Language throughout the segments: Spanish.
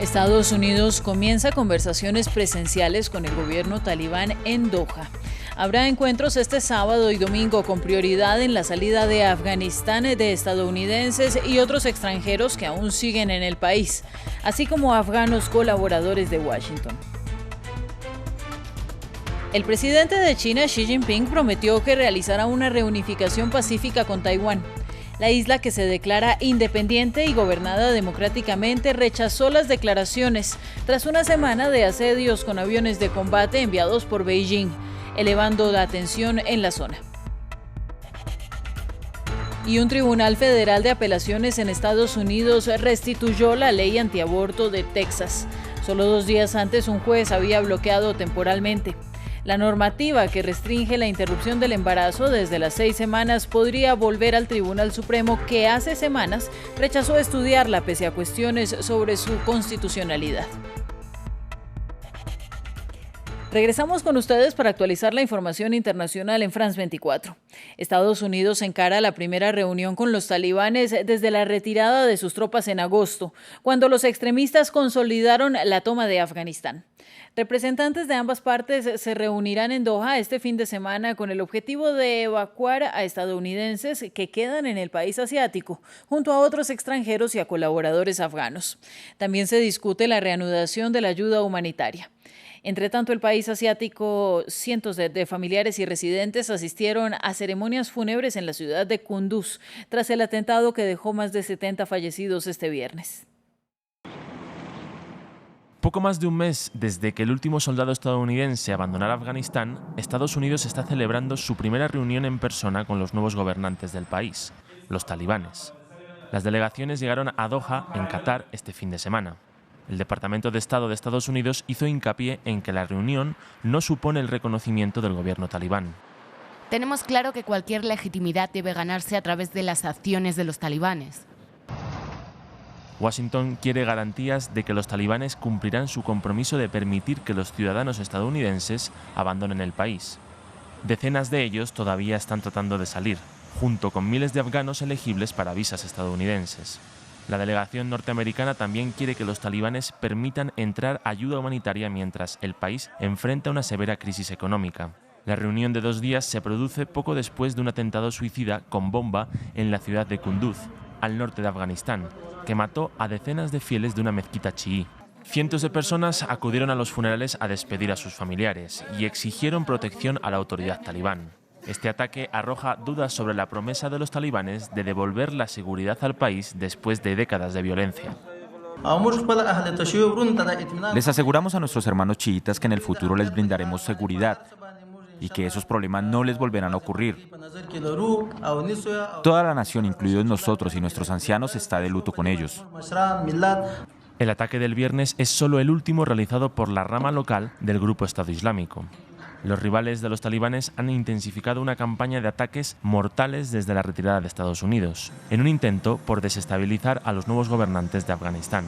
Estados Unidos comienza conversaciones presenciales con el gobierno talibán en Doha. Habrá encuentros este sábado y domingo con prioridad en la salida de Afganistán de estadounidenses y otros extranjeros que aún siguen en el país, así como afganos colaboradores de Washington. El presidente de China, Xi Jinping, prometió que realizará una reunificación pacífica con Taiwán. La isla, que se declara independiente y gobernada democráticamente, rechazó las declaraciones tras una semana de asedios con aviones de combate enviados por Beijing, elevando la tensión en la zona. Y un tribunal federal de apelaciones en Estados Unidos restituyó la ley antiaborto de Texas. Solo 2 días antes, un juez había bloqueado temporalmente. La normativa que restringe la interrupción del embarazo desde las 6 semanas podría volver al Tribunal Supremo, que hace semanas rechazó estudiarla pese a cuestiones sobre su constitucionalidad. Regresamos con ustedes para actualizar la información internacional en France 24. Estados Unidos encara la primera reunión con los talibanes desde la retirada de sus tropas en agosto, cuando los extremistas consolidaron la toma de Afganistán. Representantes de ambas partes se reunirán en Doha este fin de semana con el objetivo de evacuar a estadounidenses que quedan en el país asiático, junto a otros extranjeros y a colaboradores afganos. También se discute la reanudación de la ayuda humanitaria. Entre tanto, el país asiático, cientos de familiares y residentes asistieron a ceremonias fúnebres en la ciudad de Kunduz tras el atentado que dejó más de 70 fallecidos este viernes. Poco más de un mes desde que el último soldado estadounidense abandonara Afganistán, Estados Unidos está celebrando su primera reunión en persona con los nuevos gobernantes del país, los talibanes. Las delegaciones llegaron a Doha, en Qatar, este fin de semana. El Departamento de Estado de Estados Unidos hizo hincapié en que la reunión no supone el reconocimiento del gobierno talibán. Tenemos claro que cualquier legitimidad debe ganarse a través de las acciones de los talibanes. Washington quiere garantías de que los talibanes cumplirán su compromiso de permitir que los ciudadanos estadounidenses abandonen el país. Decenas de ellos todavía están tratando de salir, junto con miles de afganos elegibles para visas estadounidenses. La delegación norteamericana también quiere que los talibanes permitan entrar ayuda humanitaria mientras el país enfrenta una severa crisis económica. La reunión de 2 días se produce poco después de un atentado suicida con bomba en la ciudad de Kunduz, al norte de Afganistán, que mató a decenas de fieles de una mezquita chií. Cientos de personas acudieron a los funerales a despedir a sus familiares y exigieron protección a la autoridad talibán. Este ataque arroja dudas sobre la promesa de los talibanes de devolver la seguridad al país después de décadas de violencia. Les aseguramos a nuestros hermanos chiitas que en el futuro les brindaremos seguridad y que esos problemas no les volverán a ocurrir. Toda la nación, incluidos nosotros y nuestros ancianos, está de luto con ellos. El ataque del viernes es solo el último realizado por la rama local del grupo Estado Islámico. Los rivales de los talibanes han intensificado una campaña de ataques mortales desde la retirada de Estados Unidos, en un intento por desestabilizar a los nuevos gobernantes de Afganistán.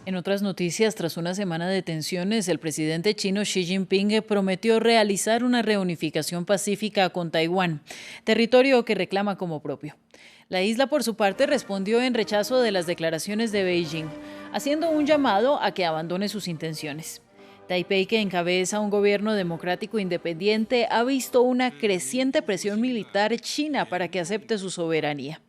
En otras noticias, tras una semana de tensiones, el presidente chino Xi Jinping prometió realizar una reunificación pacífica con Taiwán, territorio que reclama como propio. La isla, por su parte, respondió en rechazo de las declaraciones de Beijing, haciendo un llamado a que abandone sus intenciones. Taipei, que encabeza un gobierno democrático independiente, ha visto una creciente presión militar china para que acepte su soberanía.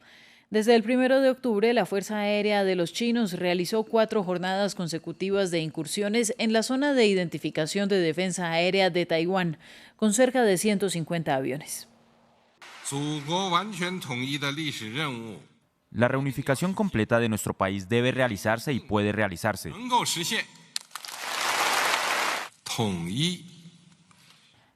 Desde el 1 de octubre, la Fuerza Aérea de los chinos realizó 4 jornadas consecutivas de incursiones en la zona de identificación de defensa aérea de Taiwán, con cerca de 150 aviones. La reunificación completa de nuestro país debe realizarse y puede realizarse.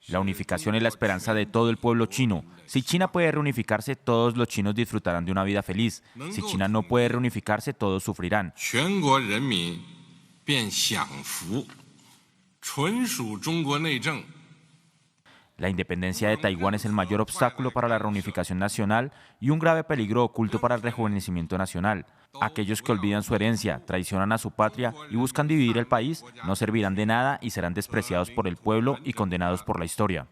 La unificación es la esperanza de todo el pueblo chino. Si China puede reunificarse, todos los chinos disfrutarán de una vida feliz. Si China no puede reunificarse, todos sufrirán. La independencia de Taiwán es el mayor obstáculo para la reunificación nacional y un grave peligro oculto para el rejuvenecimiento nacional. Aquellos que olvidan su herencia, traicionan a su patria y buscan dividir el país no servirán de nada y serán despreciados por el pueblo y condenados por la historia.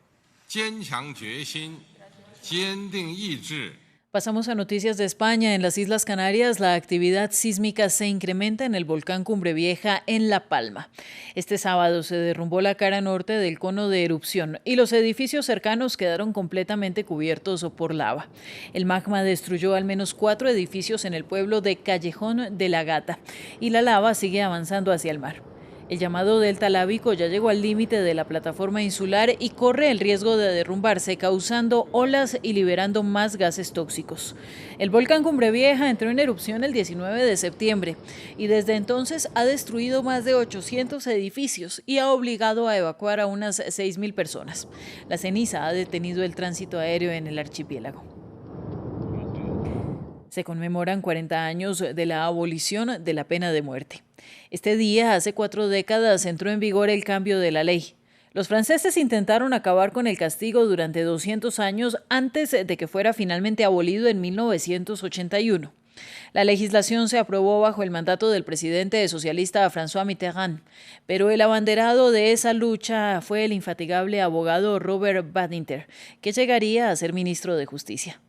Pasamos a noticias de España. En las Islas Canarias, la actividad sísmica se incrementa en el volcán Cumbre Vieja en La Palma. Este sábado se derrumbó la cara norte del cono de erupción y los edificios cercanos quedaron completamente cubiertos por lava. El magma destruyó al menos 4 edificios en el pueblo de Callejón de la Gata y la lava sigue avanzando hacia el mar. El llamado delta lábico ya llegó al límite de la plataforma insular y corre el riesgo de derrumbarse, causando olas y liberando más gases tóxicos. El volcán Cumbre Vieja entró en erupción el 19 de septiembre y desde entonces ha destruido más de 800 edificios y ha obligado a evacuar a unas 6.000 personas. La ceniza ha detenido el tránsito aéreo en el archipiélago. Se conmemoran 40 años de la abolición de la pena de muerte. Este día, hace 4 décadas, entró en vigor el cambio de la ley. Los franceses intentaron acabar con el castigo durante 200 años antes de que fuera finalmente abolido en 1981. La legislación se aprobó bajo el mandato del presidente socialista François Mitterrand, pero el abanderado de esa lucha fue el infatigable abogado Robert Badinter, que llegaría a ser ministro de Justicia.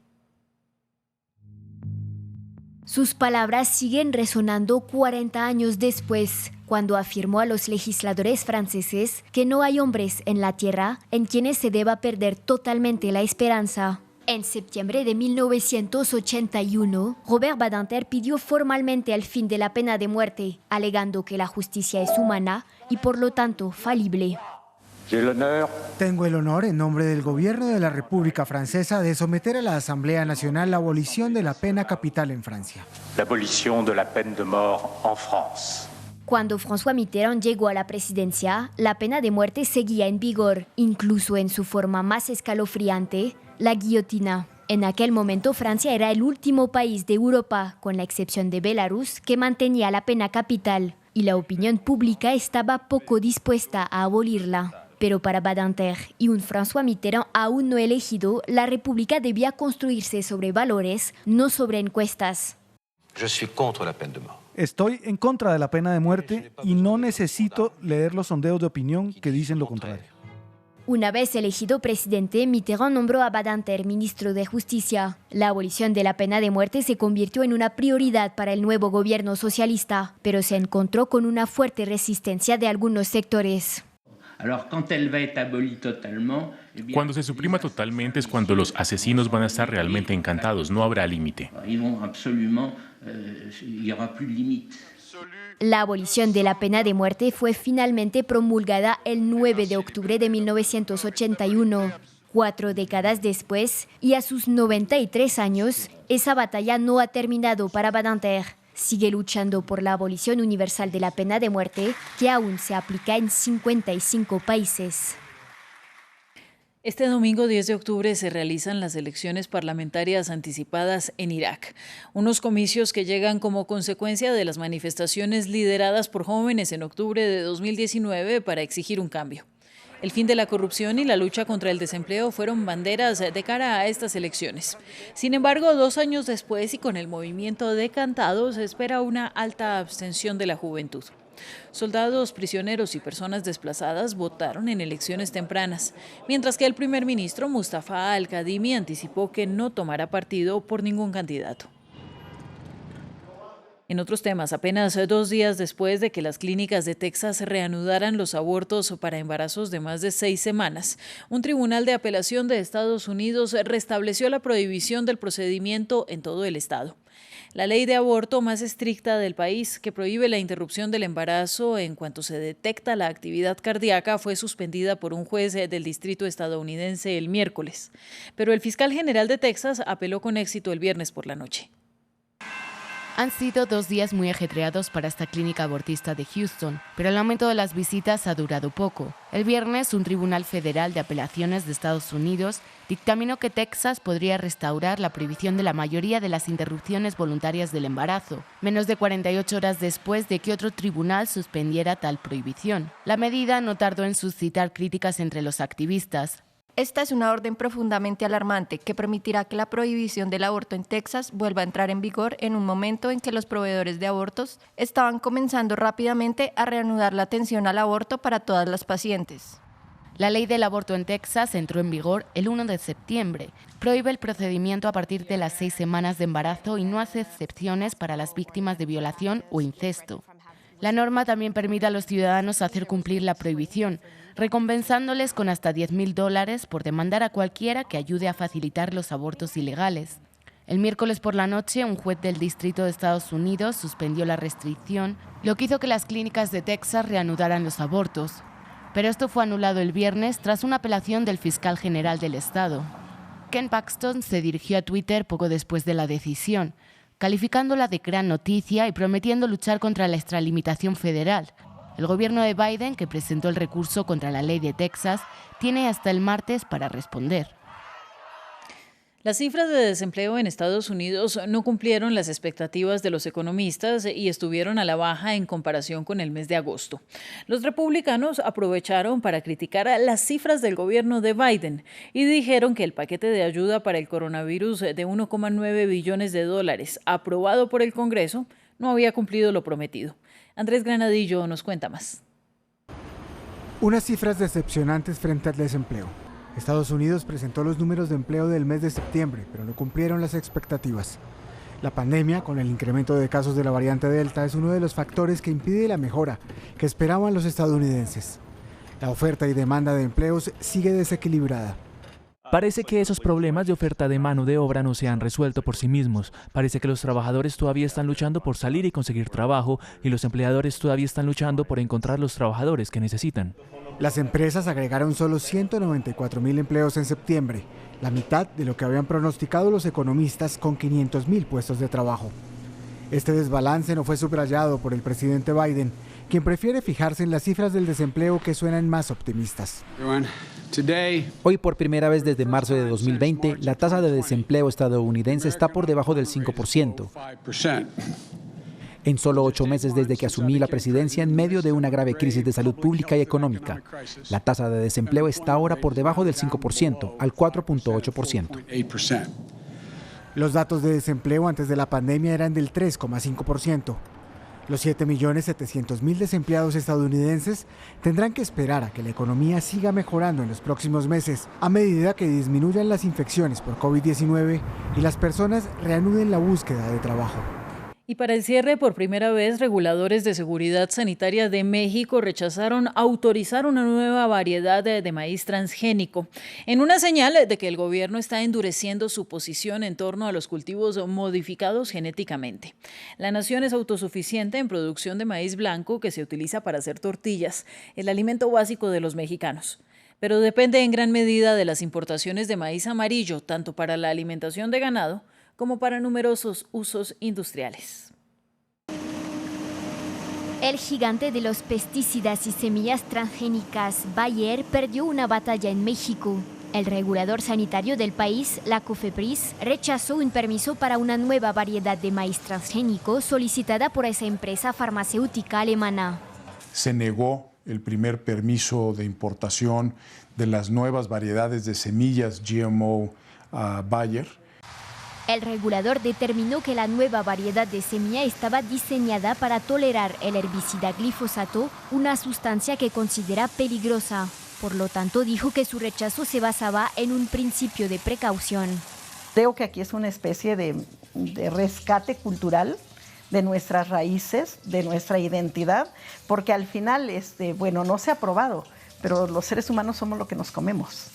Sus palabras siguen resonando 40 años después, cuando afirmó a los legisladores franceses que no hay hombres en la tierra en quienes se deba perder totalmente la esperanza. En septiembre de 1981, Robert Badinter pidió formalmente el fin de la pena de muerte, alegando que la justicia es humana y por lo tanto falible. Tengo el honor, en nombre del Gobierno de la República Francesa, de someter a la Asamblea Nacional la abolición de la pena capital en Francia. La abolición de la peine de mort en France. Cuando François Mitterrand llegó a la presidencia, la pena de muerte seguía en vigor, incluso en su forma más escalofriante, la guillotina. En aquel momento, Francia era el último país de Europa, con la excepción de Belarus, que mantenía la pena capital, y la opinión pública estaba poco dispuesta a abolirla. Pero para Badinter y un François Mitterrand aún no elegido, la República debía construirse sobre valores, no sobre encuestas. Estoy en contra de la pena de muerte y no necesito leer los sondeos de opinión que dicen lo contrario. Una vez elegido presidente, Mitterrand nombró a Badinter ministro de Justicia. La abolición de la pena de muerte se convirtió en una prioridad para el nuevo gobierno socialista, pero se encontró con una fuerte resistencia de algunos sectores. Cuando se suprima totalmente es cuando los asesinos van a estar realmente encantados, no habrá límite. La abolición de la pena de muerte fue finalmente promulgada el 9 de octubre de 1981. 4 décadas después, y a sus 93 años, esa batalla no ha terminado para Badinter. Sigue luchando por la abolición universal de la pena de muerte, que aún se aplica en 55 países. Este domingo 10 de octubre se realizan las elecciones parlamentarias anticipadas en Irak, unos comicios que llegan como consecuencia de las manifestaciones lideradas por jóvenes en octubre de 2019 para exigir un cambio. El fin de la corrupción y la lucha contra el desempleo fueron banderas de cara a estas elecciones. Sin embargo, 2 años después y con el movimiento decantado, se espera una alta abstención de la juventud. Soldados, prisioneros y personas desplazadas votaron en elecciones tempranas, mientras que el primer ministro Mustafa al-Kadhimi anticipó que no tomará partido por ningún candidato. En otros temas, apenas 2 días después de que las clínicas de Texas reanudaran los abortos para embarazos de más de 6 semanas, un tribunal de apelación de Estados Unidos restableció la prohibición del procedimiento en todo el estado. La ley de aborto más estricta del país, que prohíbe la interrupción del embarazo en cuanto se detecta la actividad cardíaca, fue suspendida por un juez del distrito estadounidense el miércoles. Pero el fiscal general de Texas apeló con éxito el viernes por la noche. Han sido 2 días muy ajetreados para esta clínica abortista de Houston, pero el aumento de las visitas ha durado poco. El viernes, un tribunal federal de apelaciones de Estados Unidos dictaminó que Texas podría restaurar la prohibición de la mayoría de las interrupciones voluntarias del embarazo, menos de 48 horas después de que otro tribunal suspendiera tal prohibición. La medida no tardó en suscitar críticas entre los activistas. Esta es una orden profundamente alarmante que permitirá que la prohibición del aborto en Texas vuelva a entrar en vigor en un momento en que los proveedores de abortos estaban comenzando rápidamente a reanudar la atención al aborto para todas las pacientes. La ley del aborto en Texas entró en vigor el 1 de septiembre. Prohíbe el procedimiento a partir de las 6 semanas de embarazo y no hace excepciones para las víctimas de violación o incesto. La norma también permite a los ciudadanos hacer cumplir la prohibición, recompensándoles con hasta $10,000 por demandar a cualquiera que ayude a facilitar los abortos ilegales. El miércoles por la noche, un juez del Distrito de Estados Unidos suspendió la restricción, lo que hizo que las clínicas de Texas reanudaran los abortos. Pero esto fue anulado el viernes tras una apelación del fiscal general del estado. Ken Paxton se dirigió a Twitter poco después de la decisión, calificándola de gran noticia y prometiendo luchar contra la extralimitación federal. El gobierno de Biden, que presentó el recurso contra la ley de Texas, tiene hasta el martes para responder. Las cifras de desempleo en Estados Unidos no cumplieron las expectativas de los economistas y estuvieron a la baja en comparación con el mes de agosto. Los republicanos aprovecharon para criticar las cifras del gobierno de Biden y dijeron que el paquete de ayuda para el coronavirus de $1,9 billones aprobado por el Congreso no había cumplido lo prometido. Andrés Granadillo nos cuenta más. Unas cifras decepcionantes frente al desempleo. Estados Unidos presentó los números de empleo del mes de septiembre, pero no cumplieron las expectativas. La pandemia, con el incremento de casos de la variante Delta, es uno de los factores que impide la mejora que esperaban los estadounidenses. La oferta y demanda de empleos sigue desequilibrada. Parece que esos problemas de oferta de mano de obra no se han resuelto por sí mismos. Parece que los trabajadores todavía están luchando por salir y conseguir trabajo y los empleadores todavía están luchando por encontrar los trabajadores que necesitan. Las empresas agregaron solo 194,000 empleos en septiembre, la mitad de lo que habían pronosticado los economistas con 500,000 puestos de trabajo. Este desbalance no fue subrayado por el presidente Biden, quien prefiere fijarse en las cifras del desempleo que suenan más optimistas. Hoy, por primera vez desde marzo de 2020, la tasa de desempleo estadounidense está por debajo del 5%. En solo 8 meses desde que asumí la presidencia en medio de una grave crisis de salud pública y económica, la tasa de desempleo está ahora por debajo del 5%, al 4.8%. Los datos de desempleo antes de la pandemia eran del 3,5%. Los 7.700.000 desempleados estadounidenses tendrán que esperar a que la economía siga mejorando en los próximos meses, a medida que disminuyan las infecciones por COVID-19 y las personas reanuden la búsqueda de trabajo. Y para el cierre, por primera vez, reguladores de seguridad sanitaria de México rechazaron autorizar una nueva variedad de maíz transgénico, en una señal de que el gobierno está endureciendo su posición en torno a los cultivos modificados genéticamente. La nación es autosuficiente en producción de maíz blanco que se utiliza para hacer tortillas, el alimento básico de los mexicanos. Pero depende en gran medida de las importaciones de maíz amarillo, tanto para la alimentación de ganado como para numerosos usos industriales. El gigante de los pesticidas y semillas transgénicas, Bayer, perdió una batalla en México. El regulador sanitario del país, la COFEPRIS, rechazó un permiso para una nueva variedad de maíz transgénico solicitada por esa empresa farmacéutica alemana. Se negó el primer permiso de importación de las nuevas variedades de semillas GMO Bayer. El regulador determinó que la nueva variedad de semilla estaba diseñada para tolerar el herbicida glifosato, una sustancia que considera peligrosa. Por lo tanto, dijo que su rechazo se basaba en un principio de precaución. Creo que aquí es una especie de rescate cultural de nuestras raíces, de nuestra identidad, porque al final, no se ha probado, pero los seres humanos somos lo que nos comemos.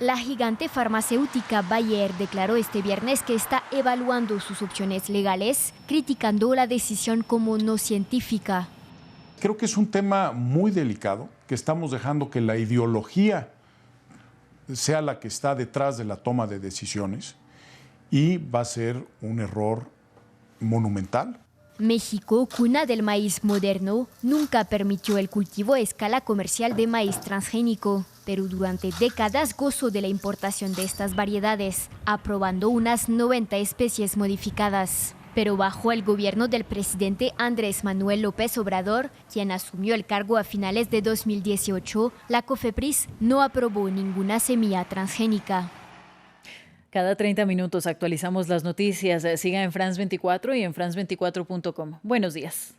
La gigante farmacéutica Bayer declaró este viernes que está evaluando sus opciones legales, criticando la decisión como no científica. Creo que es un tema muy delicado, que estamos dejando que la ideología sea la que está detrás de la toma de decisiones y va a ser un error monumental. México, cuna del maíz moderno, nunca permitió el cultivo a escala comercial de maíz transgénico, pero durante décadas gozó de la importación de estas variedades, aprobando unas 90 especies modificadas. Pero bajo el gobierno del presidente Andrés Manuel López Obrador, quien asumió el cargo a finales de 2018, la COFEPRIS no aprobó ninguna semilla transgénica. Cada 30 minutos actualizamos las noticias. Siga en France 24 y en france24.com. Buenos días.